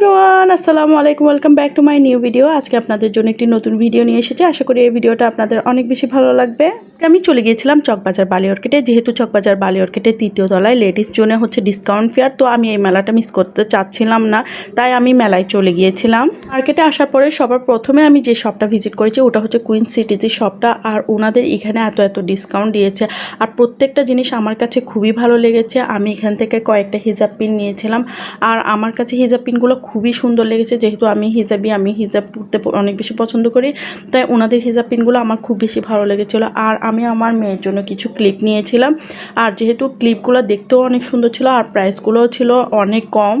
Everyone, আসসালামু আলাইকুম। Welcome back to my new video. আজকে আপনাদের জন্য একটি নতুন ভিডিও নিয়ে এসেছি। আশা করি এই ভিডিওটা আপনাদের অনেক বেশি ভালো লাগবে। আমি চলে গিয়েছিলাম চকবাজার বালি অর্কিডে। যেহেতু চকবাজার বালি অর্কিডের ৩য় তলায় লেডিস জোনে হচ্ছে ডিসকাউন্ট ফেয়ার, তো আমি এই মেলাটা মিস করতে চাচ্ছিলাম না, তাই আমি মেলায় চলে গিয়েছিলাম। মার্কেটে আসার পরে সবার প্রথমে আমি যে শপটা ভিজিট করেছি ওটা হচ্ছে কুইন সিটিজি শপটা। আর ওনাদের এখানে এত ডিসকাউন্ট দিয়েছে, আর প্রত্যেকটা জিনিস আমার কাছে খুবই ভালো লেগেছে। আমি এখান থেকে কয়েকটা হিজাব পিন নিয়েছিলাম, আর আমার কাছে হিজাব পিনগুলো খুবই সুন্দর লেগেছে। যেহেতু আমি হিজাব পরতে অনেক বেশি পছন্দ করি, তাই ওনাদের হিজাব পিনগুলো আমার খুব বেশি ভালো লেগেছিলো। আর আমি আমার মেয়ের জন্য কিছু ক্লিপ নিয়েছিলাম, আর যেহেতু ক্লিপগুলো দেখতেও অনেক সুন্দর ছিল আর প্রাইসগুলোও ছিল অনেক কম।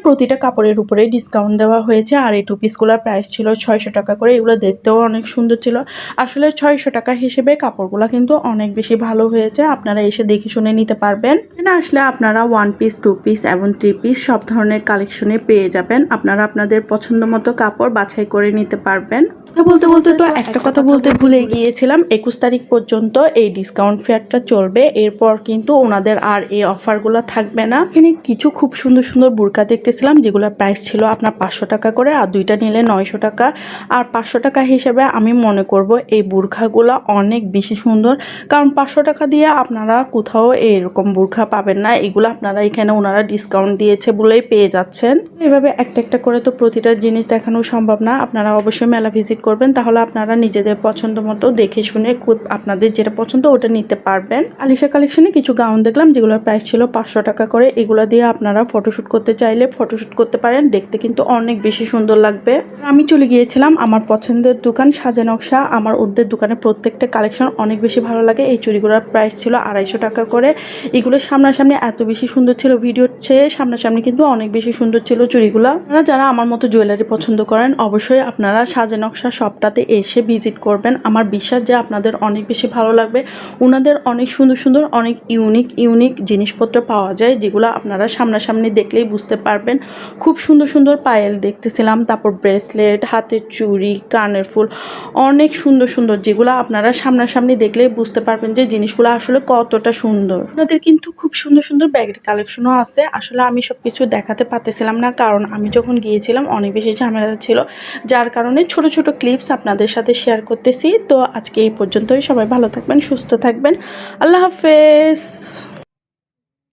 প্রতিটা কাপড়ের উপরে ডিসকাউন্ট দেওয়া হয়েছে, আর এই টু পিসগুলোর প্রাইস ছিল 600 টাকা করে। এগুলো দেখতেও অনেক সুন্দর ছিল। আসলে 600 টাকা হিসেবে কাপড়গুলো কিন্তু অনেক বেশি ভালো হয়েছে। আপনারা এসে দেখে শুনে নিতে পারবেন। এখানে আসলে আপনারা 1 পিস, 2 পিস এবং 3 পিস সব ধরনের কালেকশনে পেয়ে যাবেন। আপনারা আপনাদের পছন্দ মতো কাপড় বাছাই করে নিতে পারবেন। বলতে বলতে তো একটা কথা বলতে ভুলে গিয়েছিলাম, 21 তারিখ পর্যন্ত এই ডিসকাউন্ট ফেয়ারটা চলবে। এরপর কিন্তু ওনাদের আর এই অফারগুলো থাকবে না। এখানে কিছু খুব সুন্দর সুন্দর বোরকা দেখতেছিলাম, যেগুলোর প্রাইস ছিল আপনার 500 টাকা করে, আর দুইটা নিলে 900 টাকা। আর 500 টাকা হিসেবে আমি মনে করব এই বোরখাগুলো অনেক বেশি সুন্দর, কারণ 500 টাকা দিয়ে আপনারা কোথাও এরকম বোরখা পাবেন না। এগুলো আপনারা এখানে ওনারা ডিসকাউন্ট দিয়েছে বলেই পেয়ে যাচ্ছেন। এভাবে একটা একটা করে তো প্রতিটা জিনিস দেখানো সম্ভব না। আপনারা অবশ্যই মেলা ভিজিট করবেন, তাহলে আপনারা নিজেদের পছন্দ মতো দেখে শুনে আপনাদের যেটা পছন্দ ওটা নিতে পারবেন। আলিশা কালেকশনে কিছু গাউন দেখলাম, যেগুলোর প্রাইস ছিল 500 টাকা করে। এগুলো দিয়ে আপনারা ফটোশ্যুট করতে চাইলে ফটোশ্যুট করতে পারেন, দেখতে কিন্তু অনেক বেশি সুন্দর লাগবে। আমি চলে গিয়েছিলাম আমার পছন্দের দোকান সাজা নকশা। আমার ওদের দোকানে প্রত্যেকটা কালেকশন অনেক বেশি ভালো লাগে। এই চুড়িগুলোর প্রাইস ছিল 250 টাকা করে। এগুলো সামনাসামনি এত বেশি সুন্দর ছিল, ভিডিওর চেয়ে সামনাসামনি কিন্তু অনেক বেশি সুন্দর ছিল চুড়িগুলো। আপনারা যারা আমার মতো জুয়েলারি পছন্দ করেন, অবশ্যই আপনারা সাজা নকশা শপটাতে এসে ভিজিট করবেন। আমার বিশ্বাস যে আপনাদের অনেক বেশি ভালো লাগবে। ওনাদের অনেক সুন্দর সুন্দর অনেক ইউনিক জিনিসপত্র পাওয়া যায়, যেগুলো আপনারা সামনাসামনি দেখলেই বুঝতে পারবেন। খুব সুন্দর সুন্দর পায়েল দেখতেছিলাম, তারপর ব্রেসলেট, হাতের চুড়ি, কানের ফুল, অনেক সুন্দর সুন্দর, যেগুলো আপনারা সামনাসামনি দেখলেই বুঝতে পারবেন যে জিনিসগুলো আসলে কতটা সুন্দর। ওনাদের কিন্তু খুব সুন্দর সুন্দর ব্যাগের কালেকশনও আছে। আসলে আমি সব কিছু দেখাতে পারতেছিলাম না, কারণ আমি যখন গিয়েছিলাম অনেক বেশি ঝামেলা ছিল, যার কারণে ছোট ছোট ক্লিপস আপনাদের সাথে শেয়ার করতেছি। তো আজকে এই পর্যন্তই। সবাই ভালো থাকবেন, সুস্থ থাকবেন। আল্লাহ হাফেজ।